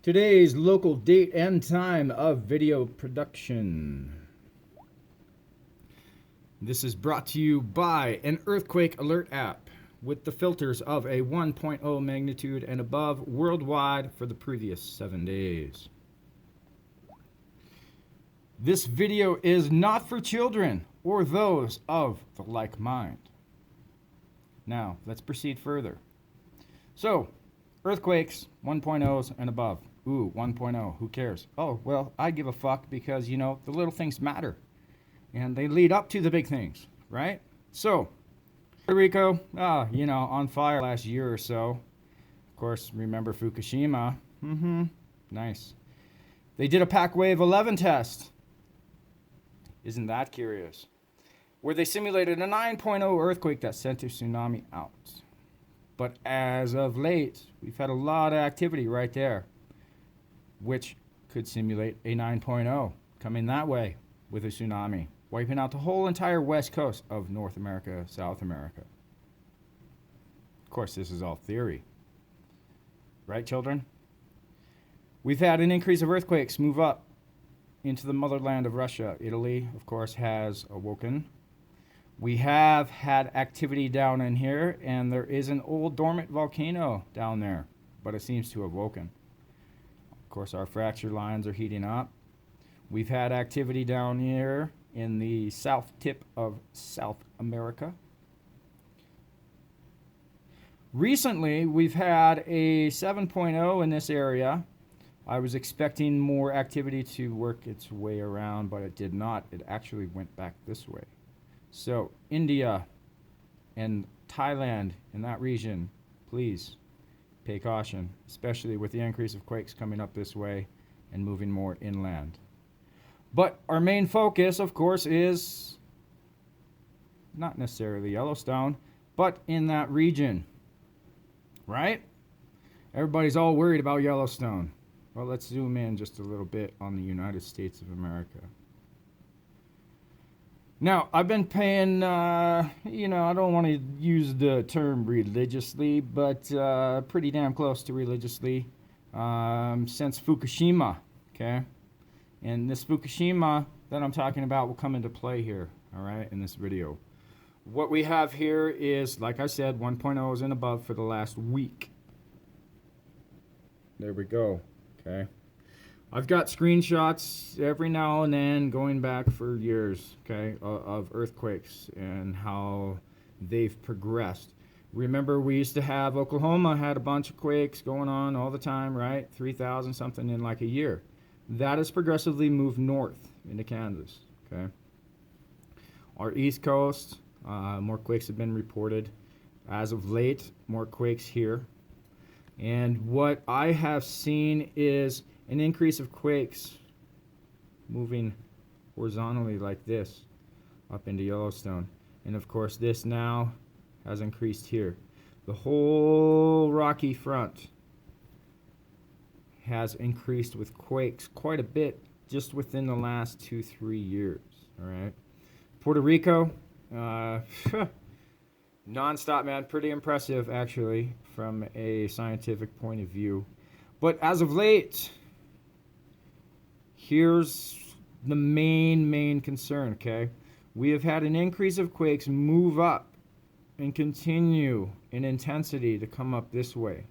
Today's local date and time of video production. This is brought to you by an earthquake alert app with the filters of a 1.0 magnitude and above worldwide for the previous 7 days. This video is not for children or those of the like mind. Now, let's proceed further. So, earthquakes 1.0s and above. Ooh, 1.0, who cares? Oh, well, I give a fuck because, the little things matter. And they lead up to the big things, right? So, Puerto Rico, on fire last year or so. Of course, remember Fukushima? Nice. They did a Pac Wave 11 test. Isn't that curious? Where they simulated a 9.0 earthquake that sent a tsunami out. But as of late, we've had a lot of activity right there, which could simulate a 9.0 coming that way with a tsunami, wiping out the whole entire west coast of North America, South America. Of course, this is all theory. Right, children? We've had an increase of earthquakes move up into the motherland of Russia. Italy, of course, has awoken. We have had activity down in here, and there is an old dormant volcano down there, but it seems to have woken. Of course, our fracture lines are heating up. We've had activity down here in the south tip of South America. Recently, we've had a 7.0 in this area. I was expecting more activity to work its way around, but it did not. It actually went back this way. So, India and Thailand in that region, please pay caution, especially with the increase of quakes coming up this way and moving more inland. But our main focus, of course, is not necessarily Yellowstone, but in that region, right? Everybody's all worried about Yellowstone. Well, let's zoom in just a little bit on the United States of America. Now, I've been paying, I don't want to use the term religiously, but pretty damn close to religiously since Fukushima, okay? And this Fukushima that I'm talking about will come into play here, all right, in this video. What we have here is, like I said, 1.0s and above for the last week. There we go, okay? I've got screenshots every now and then going back for years, okay, of earthquakes and how they've progressed. Remember, we used to have, Oklahoma had a bunch of quakes going on all the time, right? 3,000 something in like a year. That has progressively moved north into Kansas, okay? Our East Coast, more quakes have been reported. As of late, more quakes here. And what I have seen is an increase of quakes moving horizontally like this up into Yellowstone. And of course this now has increased here. The whole Rocky Front has increased with quakes quite a bit just within the last 2-3 years. All right. Puerto Rico, non-stop, man. Pretty impressive actually from a scientific point of view. But as of late, here's the main concern, okay? We have had an increase of quakes move up and continue in intensity to come up this way.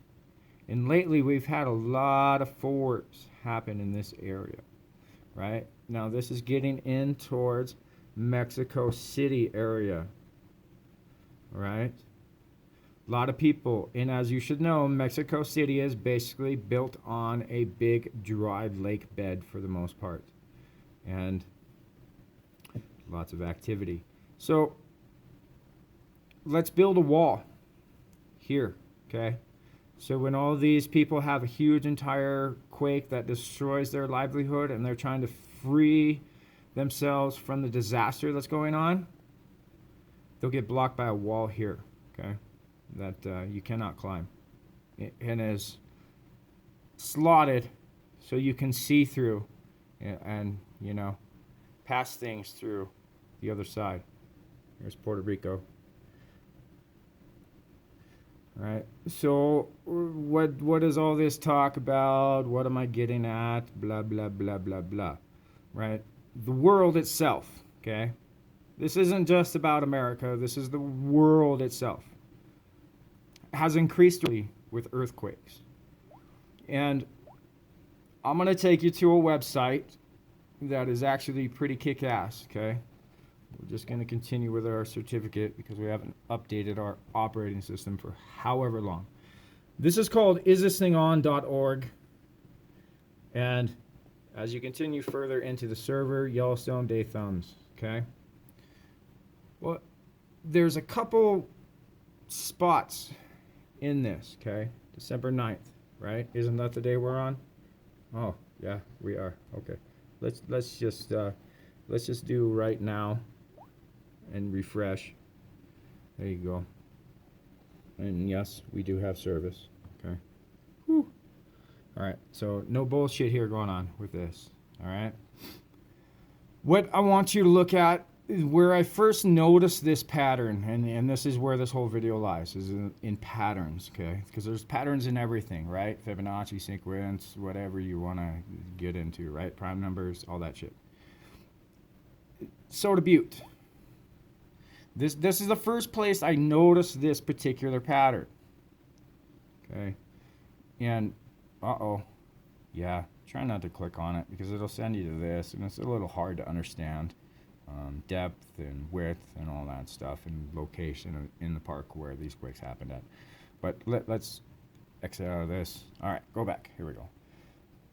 And lately, we've had a lot of forwards happen in this area, right? Now, this is getting in towards Mexico City area, all right? A lot of people, and as you should know, Mexico City is basically built on a big dry lake bed for the most part. And lots of activity. So, let's build a wall here, okay? So when all these people have a huge entire quake that destroys their livelihood and they're trying to free themselves from the disaster that's going on, they'll get blocked by a wall here, okay? That you cannot climb, and is slotted so you can see through and pass things through the other side. Here's Puerto Rico. right? So what is all this talk about? What am I getting at? Blah blah blah blah blah, right? The world itself, okay? This isn't just about America. This is the world itself. Has increased with earthquakes. And I'm going to take you to a website that is actually pretty kick-ass, okay? We're just going to continue with our certificate because we haven't updated our operating system for however long. This is called isthisthingon.org. And as you continue further into the server, Yellowstone day thumbs, okay? Well, there's a couple spots in this, okay? December 9th, right? Isn't that the day we're on? Oh, yeah, we are. Okay. Let's just do right now and refresh. There you go. And yes, we do have service. Okay. Whew. All right. So no bullshit here going on with this. All right. What I want you to look at is where I first noticed this pattern, and this is where this whole video lies, is in patterns, okay? Because there's patterns in everything, right? Fibonacci sequence, whatever you want to get into, right? Prime numbers, all that shit. Soda Butte. This is the first place I noticed this particular pattern. Okay. And, yeah, try not to click on it because it'll send you to this, and it's a little hard to understand. Depth and width and all that stuff, and location in the park where these quakes happened at. But let's exit out of this. All right, go back. Here we go.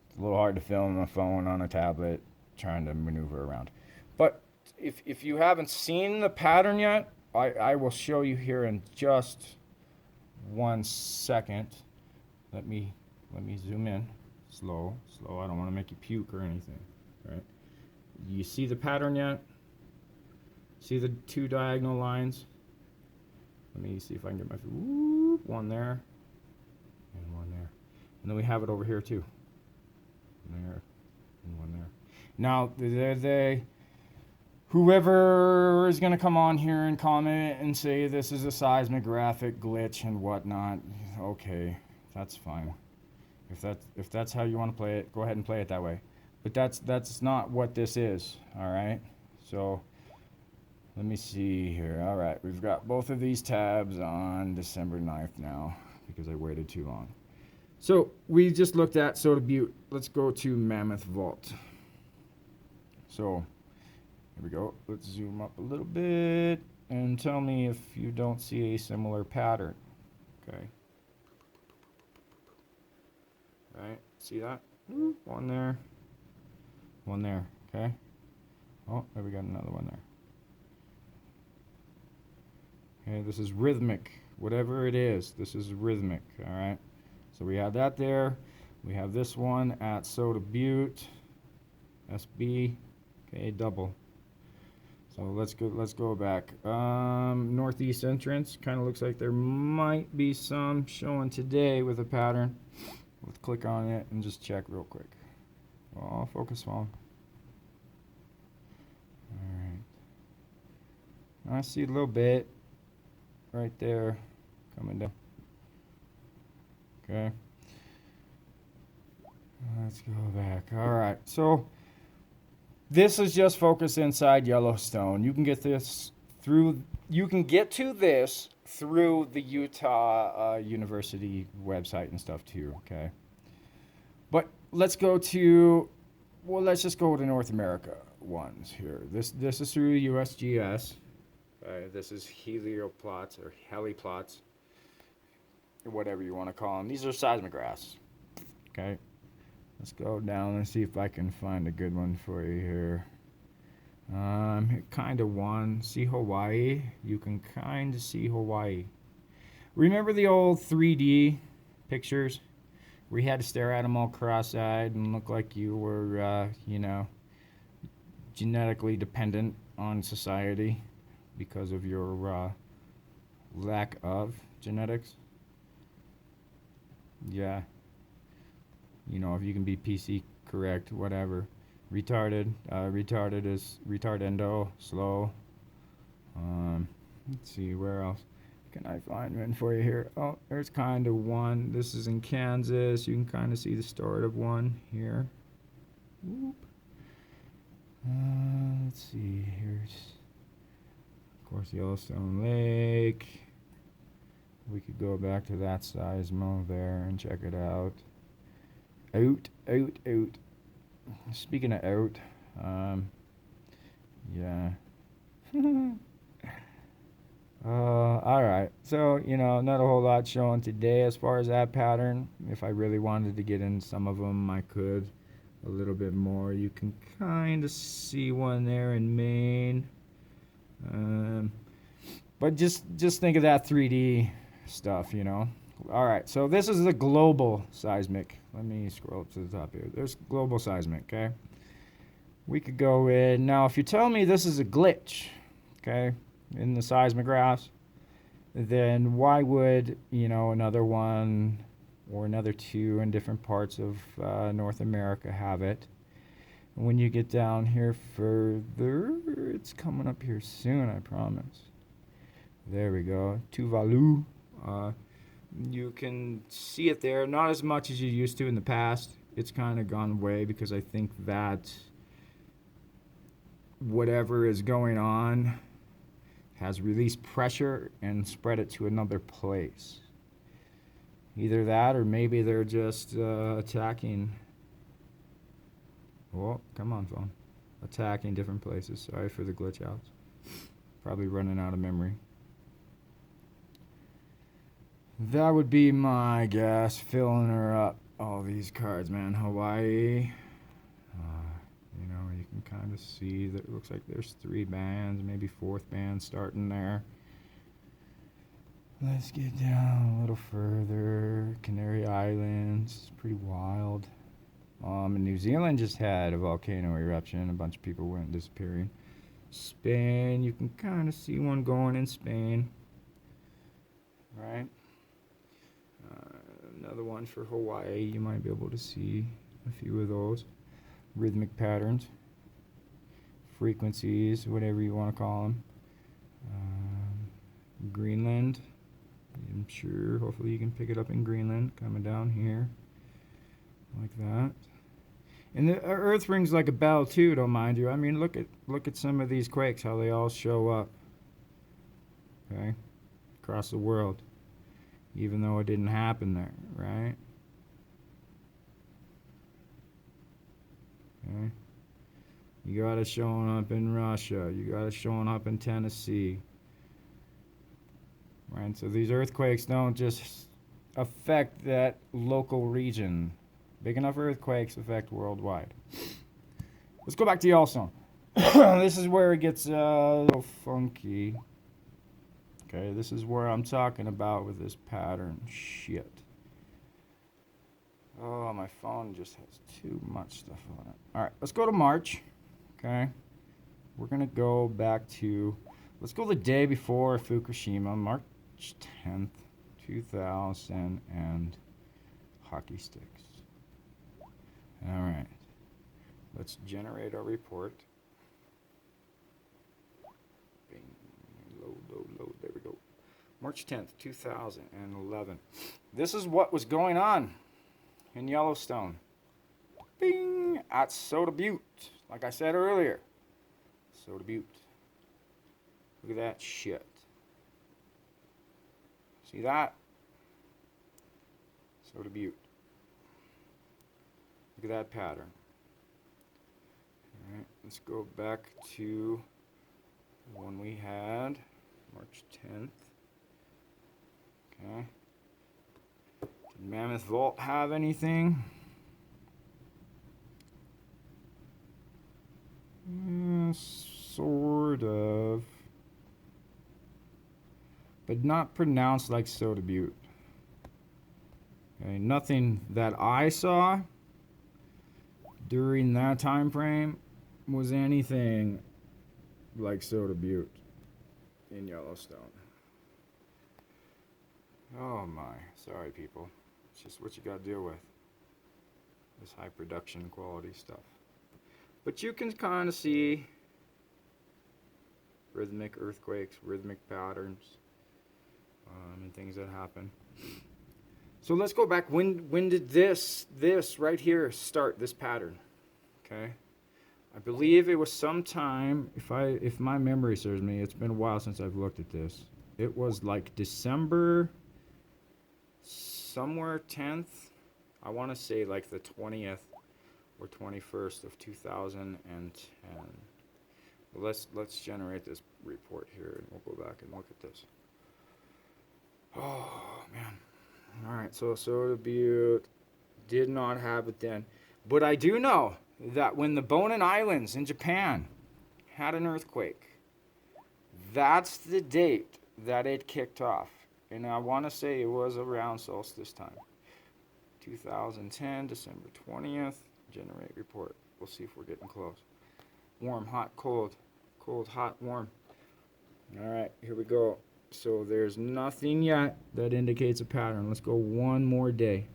It's a little hard to film on a phone, on a tablet, trying to maneuver around. But if you haven't seen the pattern yet, I will show you here in just 1 second. Let me zoom in. Slow. I don't want to make you puke or anything. Right? You see the pattern yet? See the two diagonal lines? Let me see if I can get my one there and one there. And then we have it over here too. There and one there. Now, whoever is going to come on here and comment and say this is a seismographic glitch and whatnot, okay, that's fine. If that's how you want to play it, go ahead and play it that way. But that's not what this is, all right? So let me see here. All right, we've got both of these tabs on December 9th now because I waited too long. So we just looked at Soda Butte. Let's go to Mammoth Vault. So here we go. Let's zoom up a little bit and tell me if you don't see a similar pattern. Okay. All right, see that? One there. One there, okay? Oh, there we got another one there. Okay, this is rhythmic. Whatever it is, this is rhythmic, all right? So we have that there. We have this one at Soda Butte, SB, okay, double. So let's go back. Northeast entrance, kind of looks like there might be some showing today with a pattern. Let's click on it and just check real quick. Oh, focus phone. Alright. I see a little bit right there coming down. Okay. Let's go back. Alright, so this is just focused inside Yellowstone. You can get this through, you can get to this through the Utah University website and stuff too, okay? But let's go to, well, let's just go to North America ones here. This is through USGS. This is helioplots or heliplots, or whatever you want to call them. These are seismographs, okay? Let's go down and see if I can find a good one for you here. Kind of one. See Hawaii? You can kind of see Hawaii. Remember the old 3D pictures? Where you had to stare at them all cross-eyed and look like you were, genetically dependent on society because of your lack of genetics? Yeah. You know, if you can be PC correct, whatever. Retarded. Retarded is retardendo, slow. Let's see, where else? can I find one for you here? Oh, there's kind of one. This is in Kansas. You can kind of see the start of one here. Whoop. Let's see. Here's, of course, Yellowstone Lake. We could go back to that seismo there and check it out. Out. Speaking of out, yeah. Alright, so, not a whole lot showing today as far as that pattern. If I really wanted to get in some of them, I could a little bit more. You can kind of see one there in Maine. But just think of that 3D stuff, Alright, so this is the global seismic. Let me scroll up to the top here. There's global seismic, okay? We could go in. Now, if you tell me this is a glitch, okay, in the seismographs, then why would, another one or another two in different parts of North America have it? When you get down here further, it's coming up here soon, I promise. There we go. Tuvalu. You can see it there, not as much as you used to in the past. It's kind of gone away because I think that whatever is going on has released pressure and spread it to another place. Either that or maybe they're just attacking. Oh, come on, phone. Attacking different places. Sorry for the glitch outs. Probably running out of memory. That would be my guess. Filling her up. All these cards, man. Hawaii. You can kind of see that it looks like there's 3 bands, maybe 4th band starting there. Let's get down a little further. Canary Islands. It's pretty wild. New Zealand just had a volcano eruption. A bunch of people went disappearing. Spain, you can kind of see one going in Spain. Right? Another one for Hawaii. You might be able to see a few of those. Rhythmic patterns. Frequencies, whatever you want to call them. Greenland. I'm sure, hopefully you can pick it up in Greenland. Coming down here. Like that. And the Earth rings like a bell too, don't mind you. I mean, look at some of these quakes, how they all show up. Okay? Across the world. Even though it didn't happen there, right? Okay? You got it showing up in Russia. You got it showing up in Tennessee. Right? So these earthquakes don't just affect that local region. Big enough earthquakes affect worldwide. Let's go back to Yellowstone. This is where it gets a little funky. Okay, this is where I'm talking about with this pattern. Shit. Oh, my phone just has too much stuff on it. Alright, let's go to March. Okay. We're going to go back to, let's go the day before Fukushima, March 10th, 2000, and hockey sticks. Alright. Let's generate our report. Bing. Load. There we go. March 10th, 2011. This is what was going on in Yellowstone. Bing! At Soda Butte. Like I said earlier. Soda Butte. Look at that shit. See that? Soda Butte. Look at that pattern. Alright, let's go back to the one we had. March 10th. Okay. Did Mammoth Vault have anything? Sort of. But not pronounced like Soda Butte. Okay, nothing that I saw during that time frame was anything like Soda Butte in Yellowstone. Oh my, sorry people. It's just what you gotta deal with. This high production quality stuff. But you can kind of see rhythmic earthquakes, rhythmic patterns. and things that happen. So let's go back. When did this right here start, this pattern? Okay. I believe it was sometime, if my memory serves me, it's been a while since I've looked at this. It was like December, somewhere 10th. I want to say like the 20th or 21st of 2010. Let's generate this report here, and we'll go back and look at this. Oh man. All right, so the Butte did not have it then, but I do know that when the Bonin Islands in Japan had an earthquake, that's the date that it kicked off. And I want to say it was around solstice time. 2010, December 20th, generate report. We'll see if we're getting close. Warm, hot, cold. Cold, hot, warm. All right, here we go. So there's nothing yet that indicates a pattern. Let's go one more day.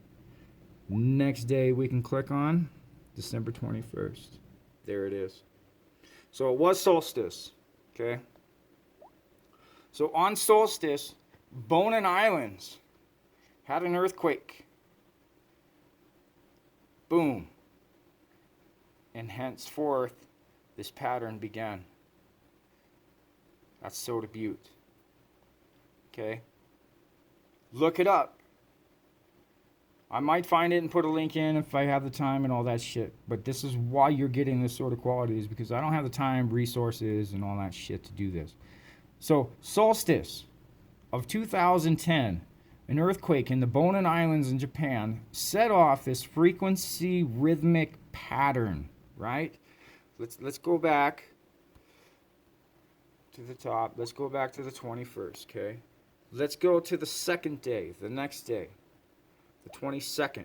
Next day we can click on December 21st. There it is. So it was solstice. Okay. So on solstice, Bonin Islands had an earthquake. Boom. And henceforth, this pattern began. That's Soda Butte. Okay. Look it up. I might find it and put a link in if I have the time and all that shit. But this is why you're getting this sort of quality, is because I don't have the time, resources, and all that shit to do this. So, solstice of 2010, an earthquake in the Bonin Islands in Japan set off this frequency rhythmic pattern, right? Let's go back to the top. Let's go back to the 21st, okay? Let's go to the second day, the next day, the 22nd.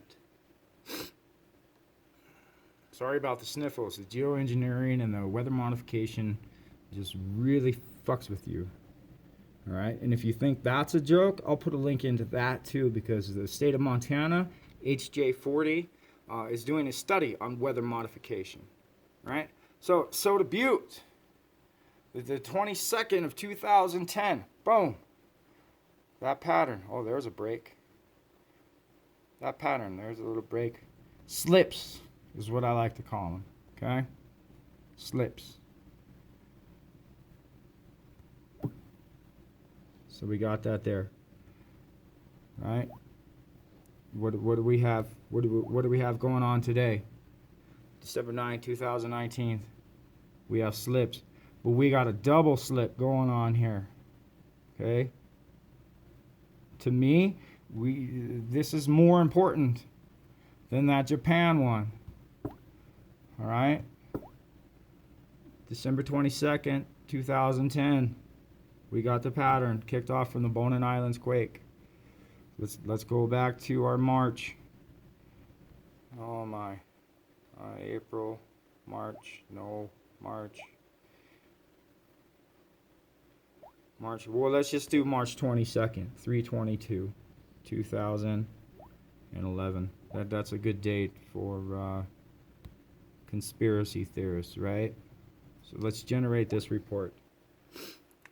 Sorry about the sniffles. The geoengineering and the weather modification just really fucks with you. All right, and if you think that's a joke, I'll put a link into that too, because the state of Montana, HJ40, is doing a study on weather modification. Right? So Soda Butte, the 22nd of 2010, boom. That pattern. Oh, there's a break. That pattern, there's a little break. Slips is what I like to call them. Okay? Slips. So we got that there. Right? What do we have? What do we have going on today? December 9, 2019. We have slips. But we got a double slip going on here. Okay? To me, this is more important than that Japan one. All right? December 22nd, 2010. We got the pattern kicked off from the Bonin Islands quake. Let's go back to our March. Oh my. April, March, no, March. Well, let's just do March 22nd, 3/22, 2011. That's a good date for conspiracy theorists, right? So let's generate this report.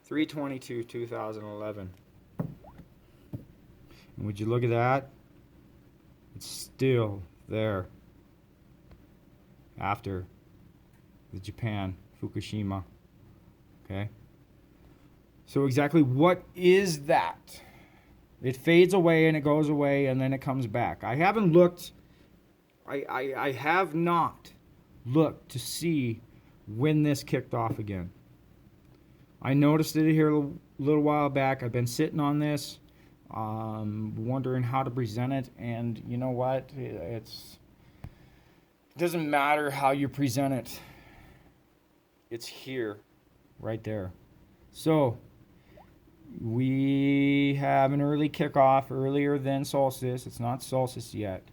3/22, 2011. And would you look at that? It's still there after the Japan, Fukushima. Okay? So exactly what is that? It fades away and it goes away and then it comes back. I haven't looked, I have not looked to see when this kicked off again. I noticed it here a little while back. I've been sitting on this, wondering how to present it, and you know what? It doesn't matter how you present it. It's here, right there. So, we have an early kickoff, earlier than solstice. It's not solstice yet.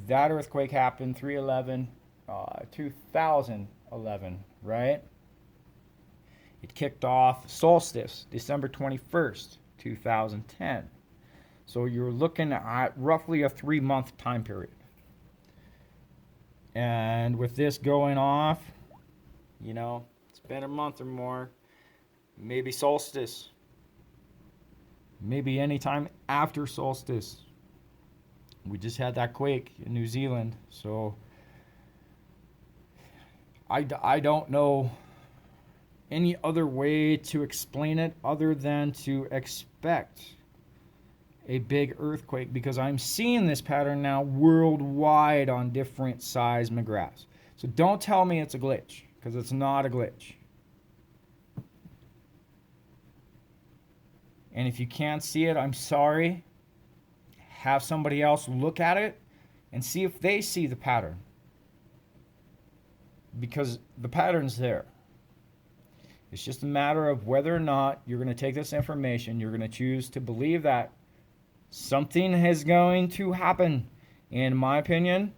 That earthquake happened 2011, right? It kicked off solstice, December 21st, 2010. So you're looking at roughly a 3-month time period. And with this going off, you know, it's been a month or more. Maybe solstice. maybe anytime after solstice. We just had that quake in New Zealand, so I don't know any other way to explain it other than to expect a big earthquake, because I'm seeing this pattern now worldwide on different seismographs. So don't tell me it's a glitch, because it's not a glitch. And if you can't see it, I'm sorry. Have somebody else look at it and see if they see the pattern, because the pattern's there. It's just a matter of whether or not you're going to take this information, you're going to choose to believe that something is going to happen. In my opinion,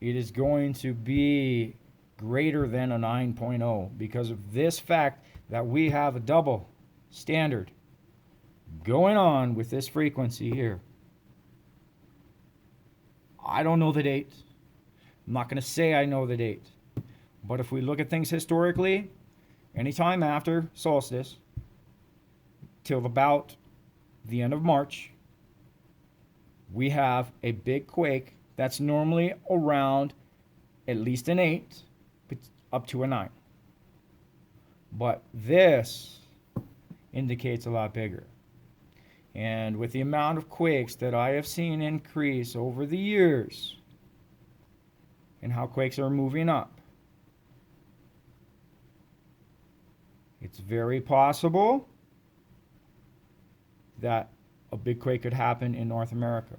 it is going to be greater than a 9.0 because of this fact that we have a double standard going on with this frequency here. I don't know the date. I'm not going to say I know the date. But if we look at things historically, anytime after solstice till about the end of March, we have a big quake that's normally around at least an 8 up to a 9. But this indicates a lot bigger. And with the amount of quakes that I have seen increase over the years and how quakes are moving up, it's very possible that a big quake could happen in North America.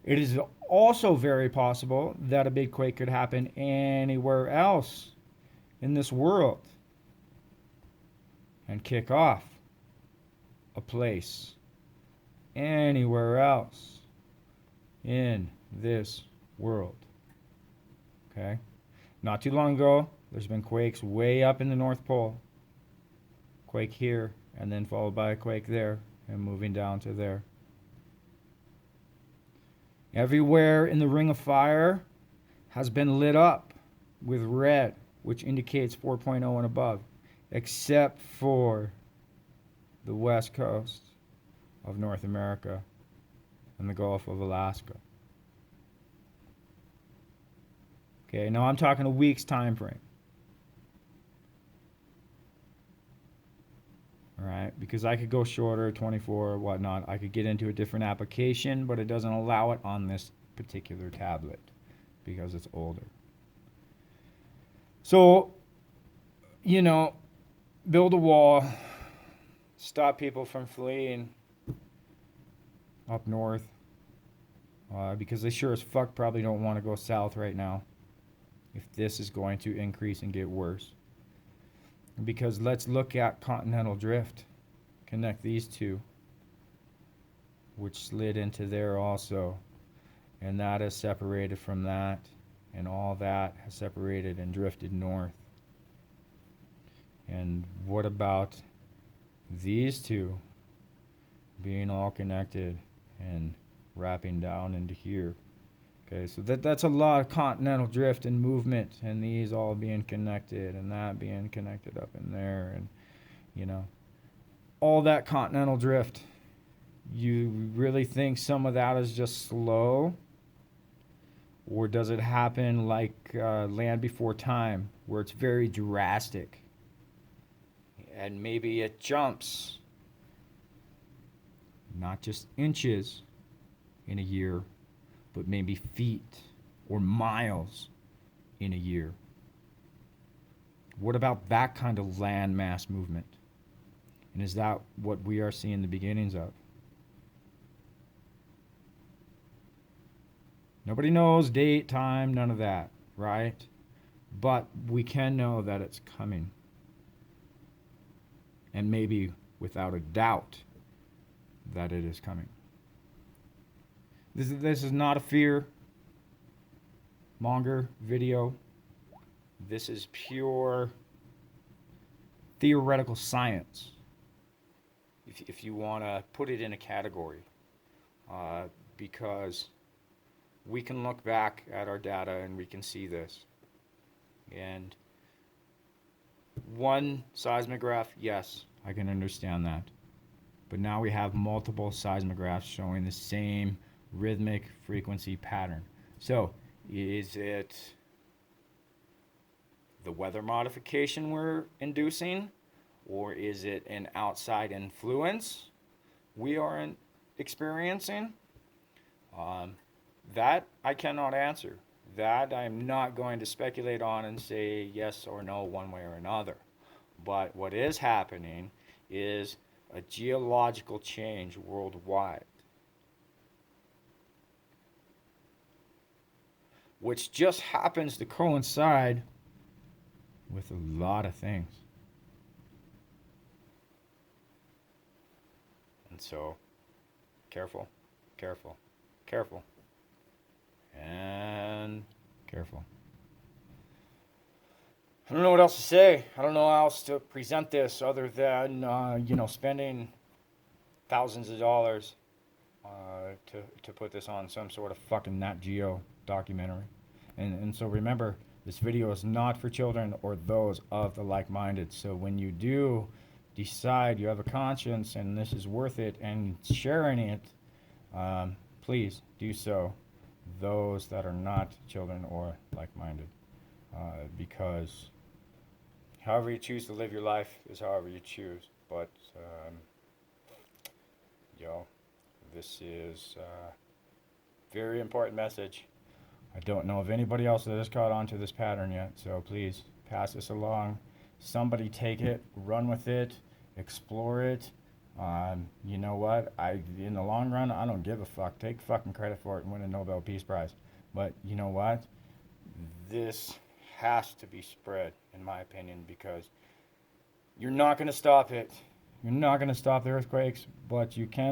It is also very possible that a big quake could happen anywhere else in this world and kick off a place anywhere else in this world. Okay? Not too long ago, there's been quakes way up in the North Pole. Quake here, and then followed by a quake there, and moving down to there. Everywhere in the Ring of Fire has been lit up with red, which indicates 4.0 and above, except for the west coast of North America and the Gulf of Alaska. Okay, now I'm talking a week's time frame. All right, because I could go shorter, 24 or whatnot. I could get into a different application, but it doesn't allow it on this particular tablet because it's older. So, you know, build a wall, stop people from fleeing up north, because they sure as fuck probably don't want to go south right now if this is going to increase and get worse. Because let's look at continental drift. Connect these two, which slid into there also. And that is separated from that. And all that has separated and drifted north. And what about these two being all connected and wrapping down into here? Okay, so that's a lot of continental drift and movement, and these all being connected, and that being connected up in there, and, you know, all that continental drift. You really think some of that is just slow? Or does it happen like Land Before Time, where it's very drastic? And maybe it jumps, not just inches in a year, but maybe feet or miles in a year. What about that kind of land mass movement? And is that what we are seeing the beginnings of? Nobody knows date, time, none of that, right? But we can know that it's coming. And maybe without a doubt that it is coming. This is not a fear monger video. This is pure theoretical science, if you want to put it in a category, because we can look back at our data and we can see this. And one seismograph, yes, I can understand that. But now we have multiple seismographs showing the same rhythmic frequency pattern. So, is it the weather modification we're inducing? Or is it an outside influence we are experiencing? That I cannot answer. That I'm not going to speculate on and say yes or no one way or another. But what is happening is a geological change worldwide, which just happens to coincide with a lot of things. And so, careful, careful, careful, and careful. I don't know what else to say. I don't know how else to present this other than, spending thousands of dollars to put this on some sort of fucking Nat Geo documentary. And so remember, this video is not for children or those of the like-minded. So when you do decide you have a conscience and this is worth it and sharing it, please do so. Those that are not children or like-minded. Because however you choose to live your life is however you choose. But, this is a very important message. I don't know of anybody else that has caught on to this pattern yet, so please pass this along. Somebody take it, run with it, explore it. You know what? In the long run, I don't give a fuck. Take fucking credit for it and win a Nobel Peace Prize. But you know what? This has to be spread, in my opinion, because you're not going to stop it. You're not going to stop the earthquakes, but you can